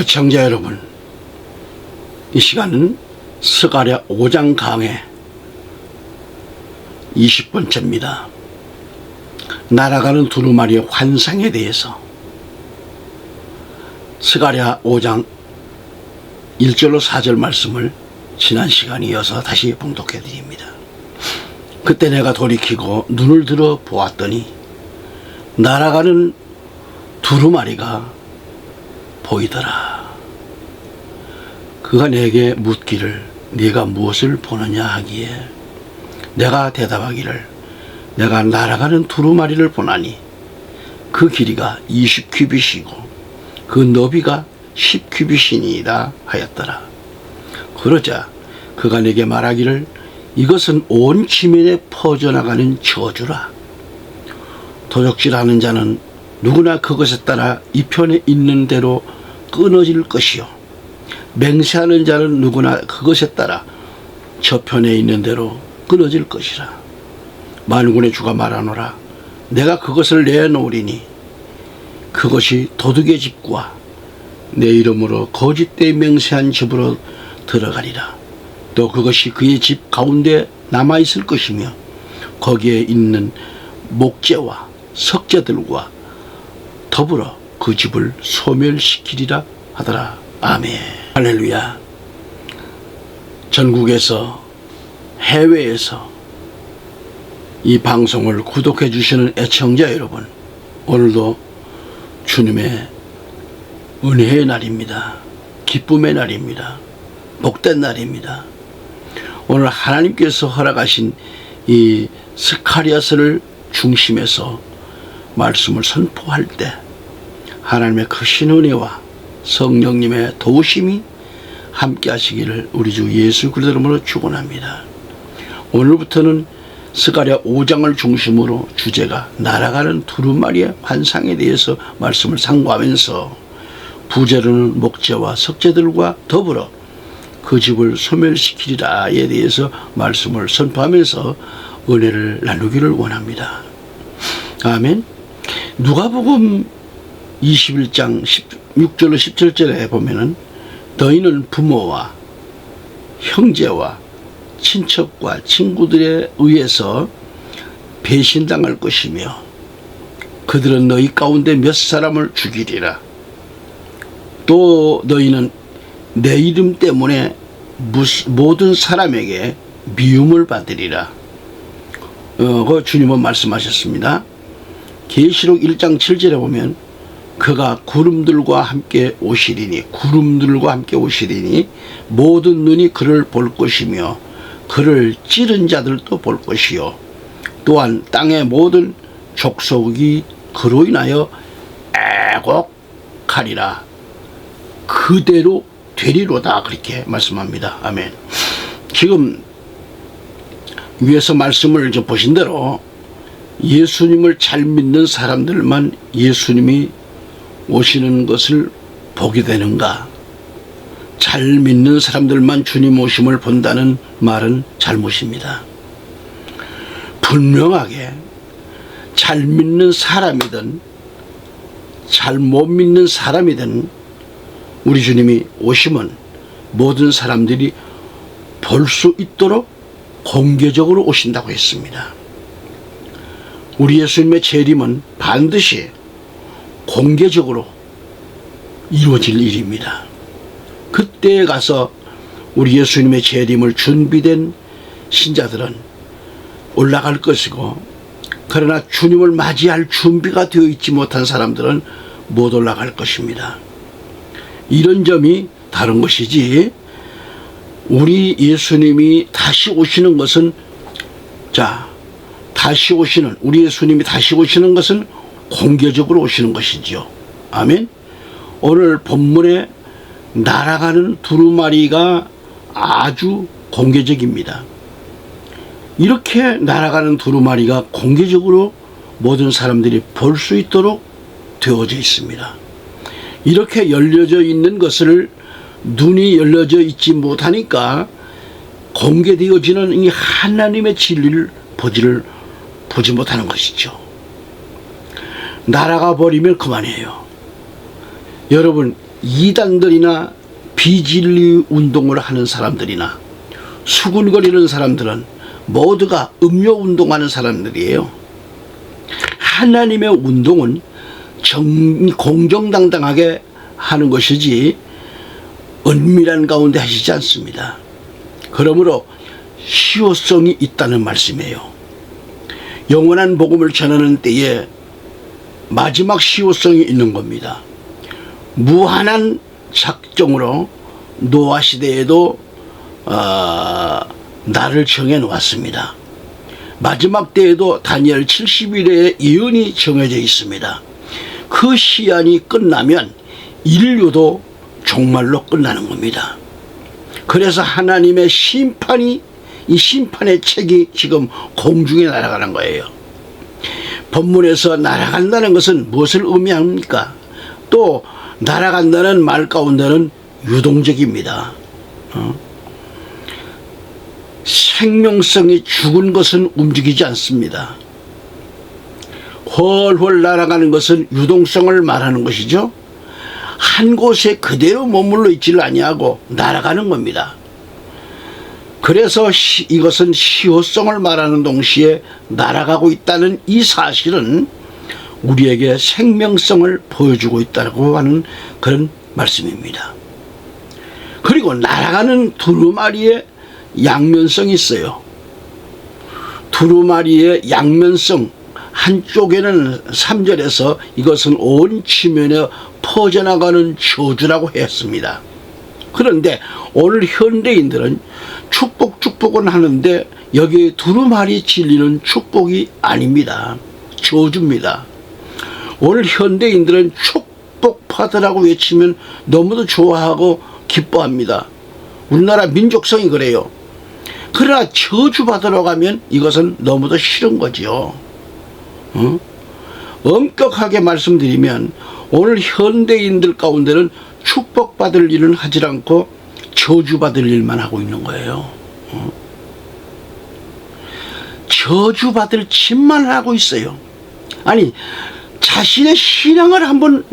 청자 여러분, 이 시간은 스가랴 5장 강해 20번째입니다. 날아가는 두루마리의 환상에 대해서 스가랴 5장 1절로 4절 말씀을 지난 시간에 이어서 다시 봉독해 드립니다. 그때 내가 돌이키고 눈을 들어 보았더니 날아가는 두루마리가 보이더라. 그가 내게 묻기를 네가 무엇을 보느냐 하기에 내가 대답하기를 내가 날아가는 두루마리를 보나니 그 길이가 20규빗이고 그 너비가 10규빗이니이다 하였더라. 그러자 그가 내게 말하기를 이것은 온 지면에 퍼져나가는 저주라. 도적질하는 자는 누구나 그것에 따라 이 편에 있는 대로 끊어질 것이요 맹세하는 자는 누구나 그것에 따라 저 편에 있는 대로 끊어질 것이라. 만군의 주가 말하노라. 내가 그것을 내놓으리니 그것이 도둑의 집과 내 이름으로 거짓되이 맹세한 집으로 들어가리라. 또 그것이 그의 집 가운데 남아있을 것이며 거기에 있는 목재와 석재들과 더불어 그 집을 소멸시키리라 하더라. 아멘. 할렐루야. 전국에서 해외에서 이 방송을 구독해 주시는 애청자 여러분, 오늘도 주님의 은혜의 날입니다. 기쁨의 날입니다. 복된 날입니다. 오늘 하나님께서 허락하신 이 스가랴서를 중심에서 말씀을 선포할 때 하나님의 크신 은혜와 성령님의 도우심이 함께 하시기를 우리 주 예수 그리스도 이름으로 축원합니다. 오늘부터는 스가랴 5장을 중심으로 주제가 날아가는 두루마리의 환상에 대해서 말씀을 상고하면서 부제로는 목재와 석재들과 더불어 그 집을 소멸시키리라에 대해서 말씀을 선포하면서 은혜를 나누기를 원합니다. 아멘. 누가복음 21장 16절로 17절에 보면은 너희는 부모와 형제와 친척과 친구들에 의해서 배신당할 것이며 그들은 너희 가운데 몇 사람을 죽이리라. 또 너희는 내 이름 때문에 모든 사람에게 미움을 받으리라. 그 주님은 말씀하셨습니다. 계시록 1장 7절에 보면 그가 구름들과 함께 오시리니 모든 눈이 그를 볼 것이며 그를 찌른 자들도 볼 것이요 또한 땅의 모든 족속이 그로 인하여 애곡하리라. 그대로 되리로다. 그렇게 말씀합니다. 아멘. 지금 위에서 말씀을 보신 대로 예수님을 잘 믿는 사람들만 예수님이 오시는 것을 보게 되는가? 잘 믿는 사람들만 주님 오심을 본다는 말은 잘못입니다. 분명하게 잘 믿는 사람이든 잘 못 믿는 사람이든 우리 주님이 오시면 모든 사람들이 볼 수 있도록 공개적으로 오신다고 했습니다. 우리 예수님의 재림은 반드시 공개적으로 이루어질 일입니다. 그때에 가서 우리 예수님의 재림을 준비된 신자들은 올라갈 것이고 그러나 주님을 맞이할 준비가 되어 있지 못한 사람들은 못 올라갈 것입니다. 이런 점이 다른 것이지 우리 예수님이 다시 오시는 것은 우리 예수님이 다시 오시는 것은 공개적으로 오시는 것이지요. 아멘. 오늘 본문에 날아가는 두루마리가 아주 공개적입니다. 이렇게 날아가는 두루마리가 공개적으로 모든 사람들이 볼 수 있도록 되어져 있습니다. 이렇게 열려져 있는 것을 눈이 열려져 있지 못하니까 공개되어지는 이 하나님의 진리를 보지 못하는 것이죠. 날아가 버리면 그만이에요. 여러분, 이단들이나 비진리 운동을 하는 사람들이나 수군거리는 사람들은 모두가 음료 운동하는 사람들이에요. 하나님의 운동은 공정당당하게 하는 것이지 은밀한 가운데 하시지 않습니다. 그러므로 시효성이 있다는 말씀이에요. 영원한 복음을 전하는 때에 마지막 시효성이 있는 겁니다. 무한한 작정으로 노아 시대에도 날을 정해 놓았습니다. 마지막 때에도 다니엘 70일의 예언이 정해져 있습니다. 그 시한이 끝나면 인류도 종말로 끝나는 겁니다. 그래서 하나님의 심판이, 이 심판의 책이 지금 공중에 날아가는 거예요. 본문에서 날아간다는 것은 무엇을 의미합니까? 또 날아간다는 말 가운데는 유동적입니다. 생명성이 죽은 것은 움직이지 않습니다. 훨훨 날아가는 것은 유동성을 말하는 것이죠. 한 곳에 그대로 머물러 있지를 아니하고 날아가는 겁니다. 그래서 이것은 시효성을 말하는 동시에 날아가고 있다는 이 사실은 우리에게 생명성을 보여주고 있다고 하는 그런 말씀입니다. 그리고 날아가는 두루마리의 양면성이 있어요. 두루마리의 양면성, 한쪽에는 3절에서 이것은 온 지면에 퍼져나가는 저주라고 했습니다. 그런데 오늘 현대인들은 축복은 하는데 여기 두루마리 진리는 축복이 아닙니다. 저주입니다. 오늘 현대인들은 축복받으라고 외치면 너무도 좋아하고 기뻐합니다. 우리나라 민족성이 그래요. 그러나 저주받으러 가면 이것은 너무도 싫은 거지요. 엄격하게 말씀드리면 오늘 현대인들 가운데는 축복받을 일은 하지 않고 저주받을 일만 하고 있는 거예요. 저주받을 짓만 하고 있어요. 아니, 자신의 신앙을 한번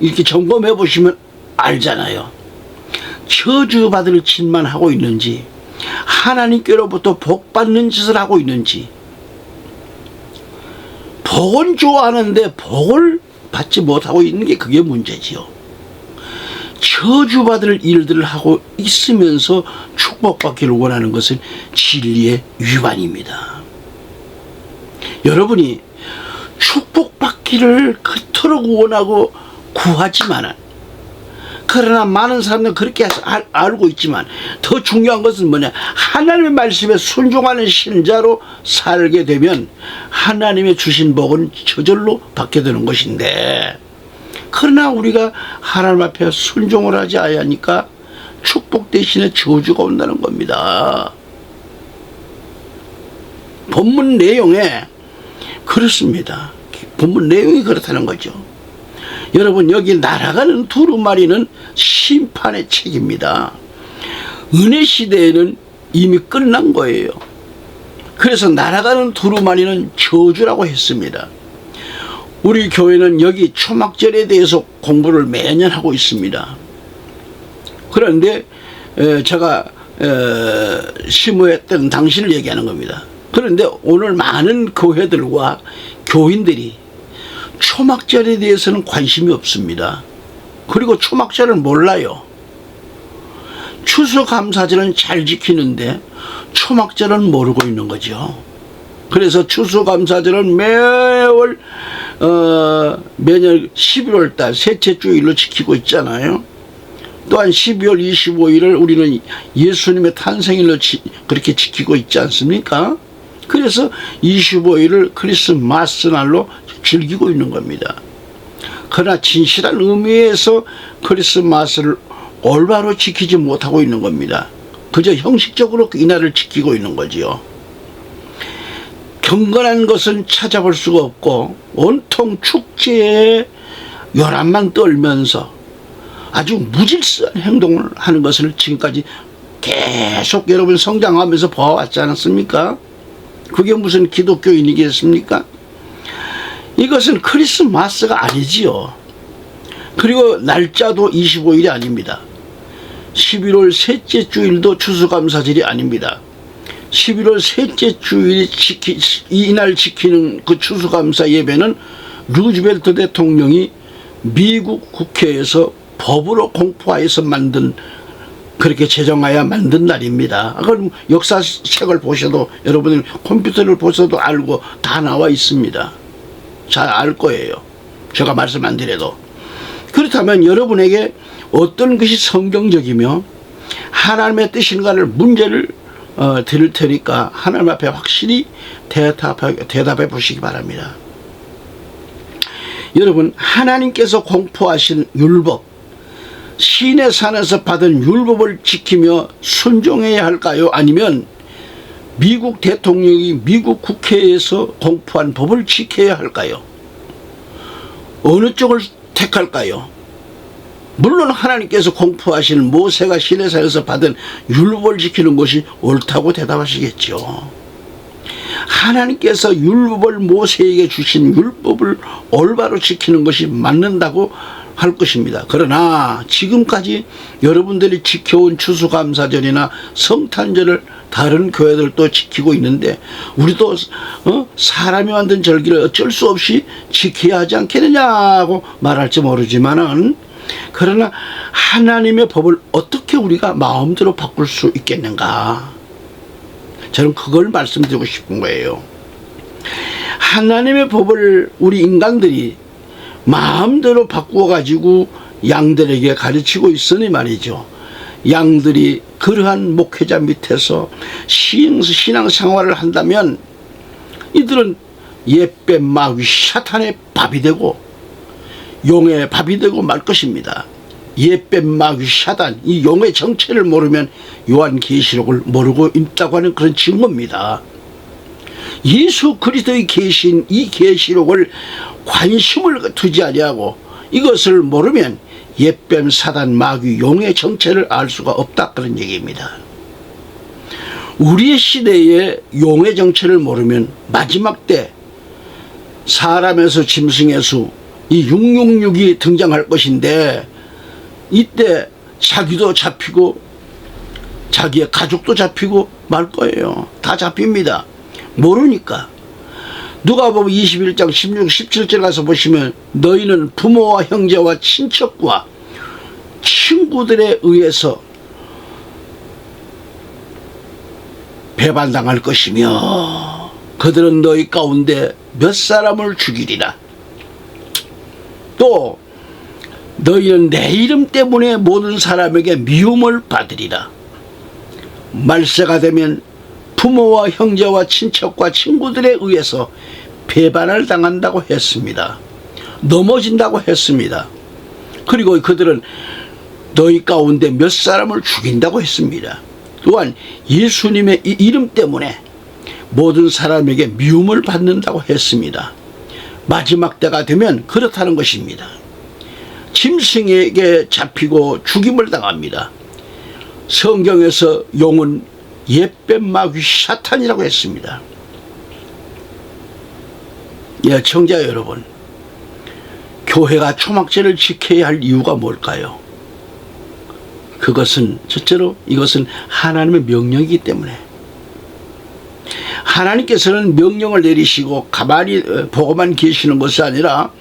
이렇게 점검해 보시면 알잖아요. 저주받을 짓만 하고 있는지, 하나님께로부터 복받는 짓을 하고 있는지. 복은 좋아하는데 복을 받지 못하고 있는 게 그게 문제지요. 저주받을 일들을 하고 있으면서 축복받기를 원하는 것은 진리의 위반입니다. 여러분이 축복받기를 그토록 원하고 구하지만은, 그러나 많은 사람들은 그렇게 알고 있지만 더 중요한 것은 뭐냐, 하나님의 말씀에 순종하는 신자로 살게 되면 하나님의 주신 복은 저절로 받게 되는 것인데, 그러나 우리가 하나님 앞에 순종을 하지 아니하니까 축복 대신에 저주가 온다는 겁니다. 본문 내용에 그렇습니다. 본문 내용이 그렇다는 거죠. 여러분, 여기 날아가는 두루마리는 심판의 책입니다. 은혜 시대에는 이미 끝난 거예요. 그래서 날아가는 두루마리는 저주라고 했습니다. 우리 교회는 여기 초막절에 대해서 공부를 매년 하고 있습니다. 그런데 제가 심호했던 당시를 얘기하는 겁니다. 그런데 오늘 많은 교회들과 교인들이 초막절에 대해서는 관심이 없습니다. 그리고 초막절을 몰라요. 추수감사절은 잘 지키는데 초막절은 모르고 있는 거죠. 그래서 추수감사절은 매월 매년 11월달 셋째 주일로 지키고 있잖아요. 또한 12월 25일을 우리는 예수님의 탄생일로 그렇게 지키고 있지 않습니까? 그래서 25일을 크리스마스 날로 즐기고 있는 겁니다. 그러나 진실한 의미에서 크리스마스를 올바로 지키지 못하고 있는 겁니다. 그저 형식적으로 이날을 지키고 있는 거지요. 경건한 것은 찾아볼 수가 없고 온통 축제에 요란만 떨면서 아주 무질서한 행동을 하는 것을 지금까지 계속 여러분 성장하면서 봐왔지 않았습니까? 그게 무슨 기독교인이겠습니까? 이것은 크리스마스가 아니지요. 그리고 날짜도 25일이 아닙니다. 11월 셋째 주일도 추수감사절이 아닙니다. 11월 셋째 주일이 이날 지키는 그 추수감사 예배는 루즈벨트 대통령이 미국 국회에서 법으로 공포하여서 만든, 그렇게 제정하여 만든 날입니다. 그럼 역사책을 보셔도, 여러분들 컴퓨터를 보셔도 알고 다 나와 있습니다. 잘 알 거예요. 제가 말씀 안 드려도. 그렇다면 여러분에게 어떤 것이 성경적이며 하나님의 뜻인가를 문제를 드릴 테니까 하나님 앞에 확실히 대답해 보시기 바랍니다. 여러분, 하나님께서 공포하신 율법, 시내 산에서 받은 율법을 지키며 순종해야 할까요? 아니면 미국 대통령이 미국 국회에서 공포한 법을 지켜야 할까요? 어느 쪽을 택할까요? 물론 하나님께서 공포하신 모세가 시내산에서 받은 율법을 지키는 것이 옳다고 대답하시겠죠. 하나님께서 율법을 모세에게 주신 율법을 올바로 지키는 것이 맞는다고 할 것입니다. 그러나 지금까지 여러분들이 지켜온 추수감사절이나 성탄절을 다른 교회들도 지키고 있는데 우리도 사람이 만든 절기를 어쩔 수 없이 지켜야 하지 않겠느냐고 말할지 모르지만은, 그러나 하나님의 법을 어떻게 우리가 마음대로 바꿀 수 있겠는가? 저는 그걸 말씀드리고 싶은 거예요. 하나님의 법을 우리 인간들이 마음대로 바꾸어 가지고 양들에게 가르치고 있으니 말이죠. 양들이 그러한 목회자 밑에서 신앙생활을 한다면 이들은 옛뱀 마귀 사탄의 밥이 되고 용의 밥이 되고 말 것입니다. 옛뱀 마귀 사단, 이 용의 정체를 모르면 요한계시록을 모르고 있다고 하는 그런 증거입니다. 예수 그리스도의 계신 이 계시록을 관심을 두지 아니하고 이것을 모르면 옛뱀 사단 마귀 용의 정체를 알 수가 없다, 그런 얘기입니다. 우리의 시대에 용의 정체를 모르면 마지막 때 사람에서 짐승의 수, 이 666이 등장할 것인데 이때 자기도 잡히고 자기의 가족도 잡히고 말 거예요. 다 잡힙니다. 모르니까. 누가복음 21장 16, 17절 가서 보시면 너희는 부모와 형제와 친척과 친구들에 의해서 배반당할 것이며 그들은 너희 가운데 몇 사람을 죽이리라. 또 너희는 내 이름 때문에 모든 사람에게 미움을 받으리라. 말세가 되면 부모와 형제와 친척과 친구들에 의해서 배반을 당한다고 했습니다. 넘어진다고 했습니다. 그리고 그들은 너희 가운데 몇 사람을 죽인다고 했습니다. 또한 예수님의 이 이름 때문에 모든 사람에게 미움을 받는다고 했습니다. 마지막 때가 되면 그렇다는 것입니다. 짐승에게 잡히고 죽임을 당합니다. 성경에서 용은 옛뱀 마귀 사탄이라고 했습니다. 예, 청자 여러분, 교회가 초막절을 지켜야 할 이유가 뭘까요? 그것은 첫째로 이것은 하나님의 명령이기 때문에, 하나님께서는 명령을 내리시고 가만히 보고만 계시는 것이 아니라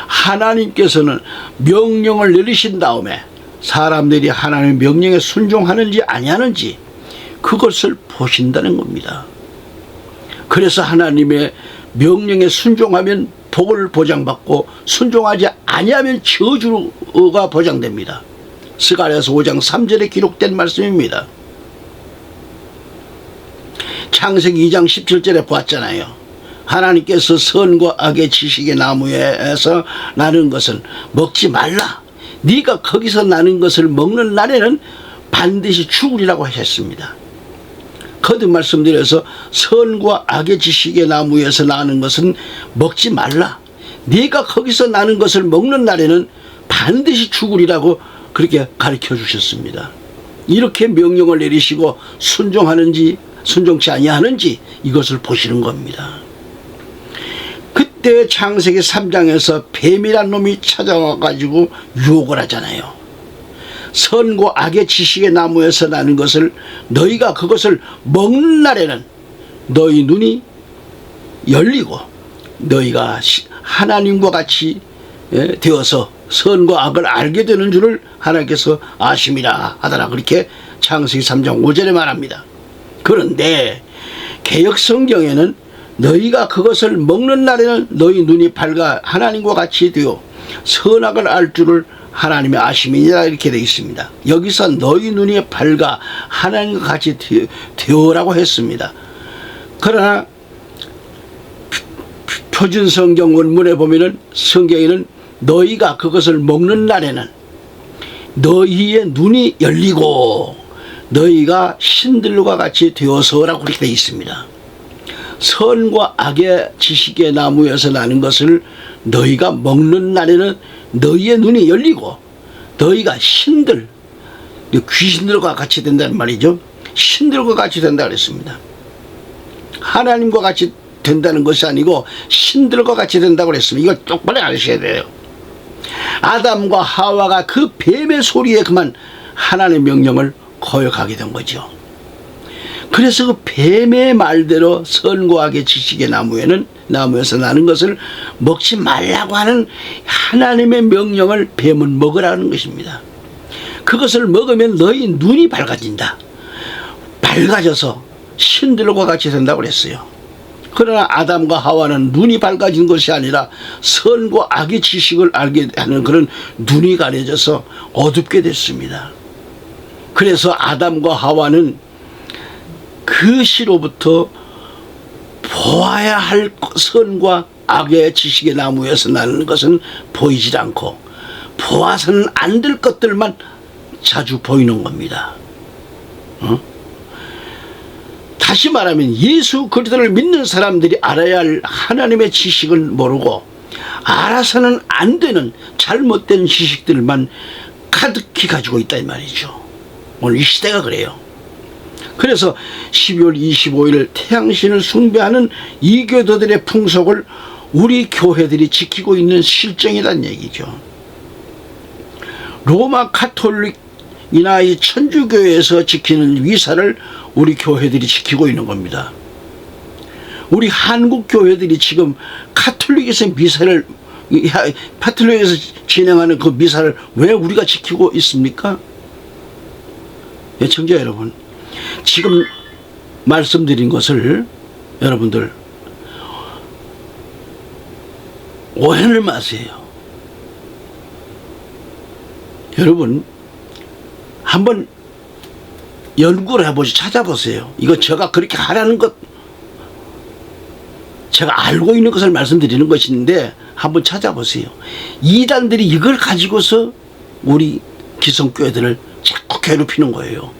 하나님께서는 명령을 내리신 다음에 사람들이 하나님의 명령에 순종하는지 아니하는지 그것을 보신다는 겁니다. 그래서 하나님의 명령에 순종하면 복을 보장받고 순종하지 아니하면 저주가 보장됩니다. 스가랴서 5장 3절에 기록된 말씀입니다. 창세기 2장 17절에 보았잖아요. 하나님께서 선과 악의 지식의 나무에서 나는 것은 먹지 말라. 네가 거기서 나는 것을 먹는 날에는 반드시 죽으리라고 하셨습니다. 거듭 말씀드려서 선과 악의 지식의 나무에서 나는 것은 먹지 말라. 네가 거기서 나는 것을 먹는 날에는 반드시 죽으리라고 그렇게 가르쳐 주셨습니다. 이렇게 명령을 내리시고 순종하는지 순종치 아니하는지 이것을 보시는 겁니다. 이때 창세기 3장에서 뱀이란 놈이 찾아와가지고 유혹을 하잖아요. 선과 악의 지식의 나무에서 나는 것을 너희가 그것을 먹는 날에는 너희 눈이 열리고 너희가 하나님과 같이 되어서 선과 악을 알게 되는 줄을 하나님께서 아심이라 하더라. 그렇게 창세기 3장 5절에 말합니다. 그런데 개역성경에는 너희가 그것을 먹는 날에는 너희 눈이 밝아 하나님과 같이 되어 선악을 알 줄을 하나님의 아심이니라 이렇게 되어 있습니다. 여기서 너희 눈이 밝아 하나님과 같이 되어라고 했습니다. 그러나 표준성경 원문에 보면은 성경에는 너희가 그것을 먹는 날에는 너희의 눈이 열리고 너희가 신들과 같이 되어서라고 그렇게 되어 있습니다. 선과 악의 지식의 나무에서 나는 것을 너희가 먹는 날에는 너희의 눈이 열리고 너희가 신들, 귀신들과 같이 된다는 말이죠. 신들과 같이 된다 그랬습니다. 하나님과 같이 된다는 것이 아니고 신들과 같이 된다고 그랬습니다. 이걸 똑바로 아셔야 돼요. 아담과 하와가 그 뱀의 소리에 그만 하나님의 명령을 거역하게 된 거죠. 그래서 그 뱀의 말대로 선과 악의 지식의 나무에서 나는 것을 먹지 말라고 하는 하나님의 명령을 뱀은 먹으라는 것입니다. 그것을 먹으면 너희 눈이 밝아진다. 밝아져서 신들과 같이 된다고 그랬어요. 그러나 아담과 하와는 눈이 밝아진 것이 아니라 선과 악의 지식을 알게 하는 그런 눈이 가려져서 어둡게 됐습니다. 그래서 아담과 하와는 그 시로부터 보아야 할 선과 악의 지식의 나무에서 나는 것은 보이질 않고 보아서는 안 될 것들만 자주 보이는 겁니다. 다시 말하면 예수 그리스도를 믿는 사람들이 알아야 할 하나님의 지식은 모르고 알아서는 안 되는 잘못된 지식들만 가득히 가지고 있다 이 말이죠. 오늘 이 시대가 그래요. 그래서 12월 25일 태양신을 숭배하는 이교도들의 풍속을 우리 교회들이 지키고 있는 실정이란 얘기죠. 로마 카톨릭이나 이 천주교에서 지키는 위사를 우리 교회들이 지키고 있는 겁니다. 우리 한국 교회들이 지금 카톨릭에서 카톨릭에서 진행하는 그 미사를 왜 우리가 지키고 있습니까? 시청자 여러분, 지금 말씀드린 것을 여러분들 오해를 마세요. 여러분 한번 연구를 해보시 찾아보세요. 이거 제가 그렇게 하라는 것 제가 알고 있는 것을 말씀드리는 것인데 한번 찾아보세요. 이단들이 이걸 가지고서 우리 기성교회들을 자꾸 괴롭히는 거예요.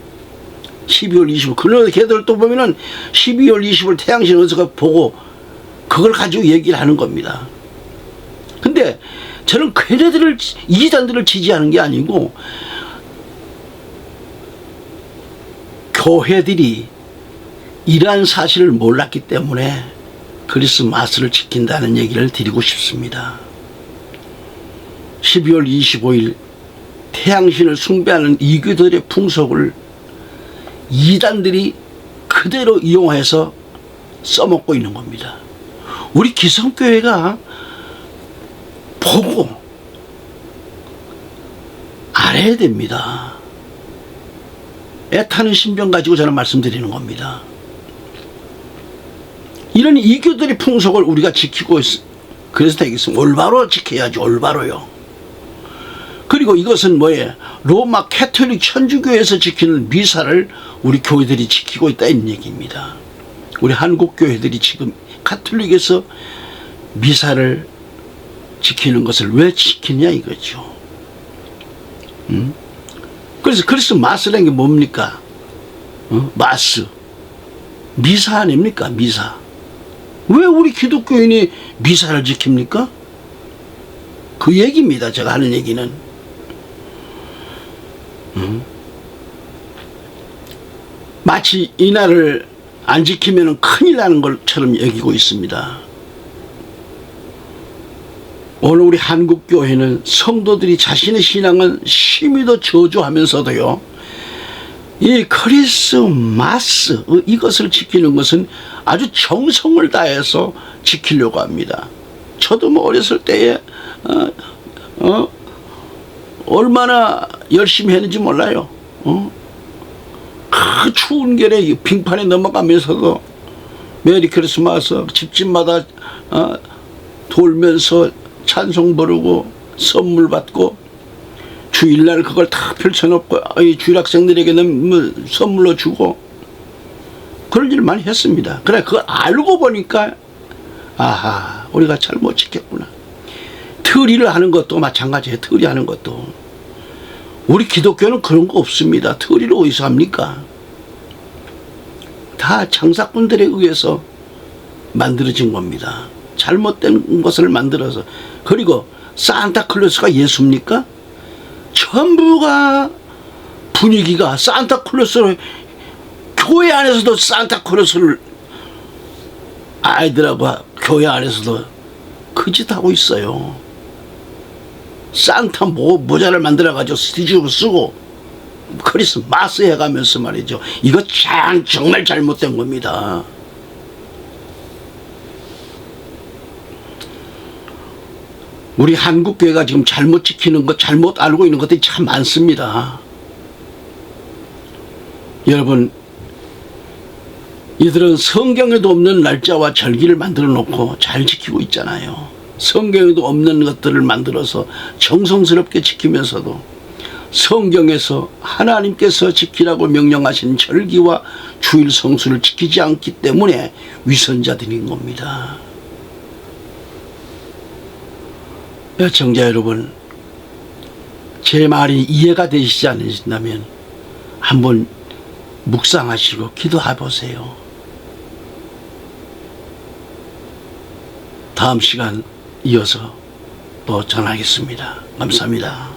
12월 20일 그런 걔들 또 보면은 12월 20일 태양신 어디서 보고 그걸 가지고 얘기를 하는 겁니다. 근데 저는 걔네들을 이단들을 지지하는 게 아니고 교회들이 이러한 사실을 몰랐기 때문에 크리스마스를 지킨다는 얘기를 드리고 싶습니다. 12월 25일 태양신을 숭배하는 이교도들의 풍속을 이단들이 그대로 이용해서 써먹고 있는 겁니다. 우리 기성교회가 보고 알아야 됩니다. 애타는 신병 가지고 저는 말씀드리는 겁니다. 이런 이교들의 풍속을 우리가 지키고 그래서 되겠습니다. 올바로 지켜야지, 올바로요. 그리고 이것은 뭐예요? 로마 캐톨릭 천주교에서 지키는 미사를 우리 교회들이 지키고 있다는 얘기입니다. 우리 한국 교회들이 지금 카톨릭에서 미사를 지키는 것을 왜 지키냐 이거죠. 그래서 크리스마스라는 게 뭡니까? 마스. 미사 아닙니까? 미사. 왜 우리 기독교인이 미사를 지킵니까? 그 얘기입니다. 제가 하는 얘기는. 마치 이날을 안 지키면 큰일 나는 것처럼 여기고 있습니다. 오늘 우리 한국교회는 성도들이 자신의 신앙은 심히도 저주하면서도요, 이 크리스마스 이것을 지키는 것은 아주 정성을 다해서 지키려고 합니다. 저도 뭐 어렸을 때에 얼마나 열심히 했는지 몰라요. 그 추운 겨울에 빙판에 넘어가면서도 메리 크리스마스 집집마다 돌면서 찬송 부르고 선물 받고 주일날 그걸 다 펼쳐놓고 주일 학생들에게는 뭐 선물로 주고 그런 일을 많이 했습니다. 그래 그걸 알고 보니까 아하 우리가 잘못 지켰구나. 특리를 하는 것도 마찬가지예요. 특리 하는 것도 우리 기독교는 그런 거 없습니다. 특리를 어디서 합니까? 다 장사꾼들에 의해서 만들어진 겁니다. 잘못된 것을 만들어서. 그리고 산타클로스가 예수입니까? 전부가 분위기가 산타클로스로, 교회 안에서도 산타클로스를 아이들하고 교회 안에서도 그 짓 하고 있어요. 산타 모자를 만들어가지고 뒤집어 쓰고 크리스마스 해가면서 말이죠. 이거 정말 잘못된 겁니다. 우리 한국교회가 지금 잘못 지키는 것, 잘못 알고 있는 것들이 참 많습니다. 여러분, 이들은 성경에도 없는 날짜와 절기를 만들어 놓고 잘 지키고 있잖아요. 성경에도 없는 것들을 만들어서 정성스럽게 지키면서도 성경에서 하나님께서 지키라고 명령하신 절기와 주일 성수를 지키지 않기 때문에 위선자들인 겁니다. 시청자 여러분, 제 말이 이해가 되시지 않으신다면 한번 묵상하시고 기도해 보세요. 다음 시간 이어서 또 전하겠습니다. 감사합니다.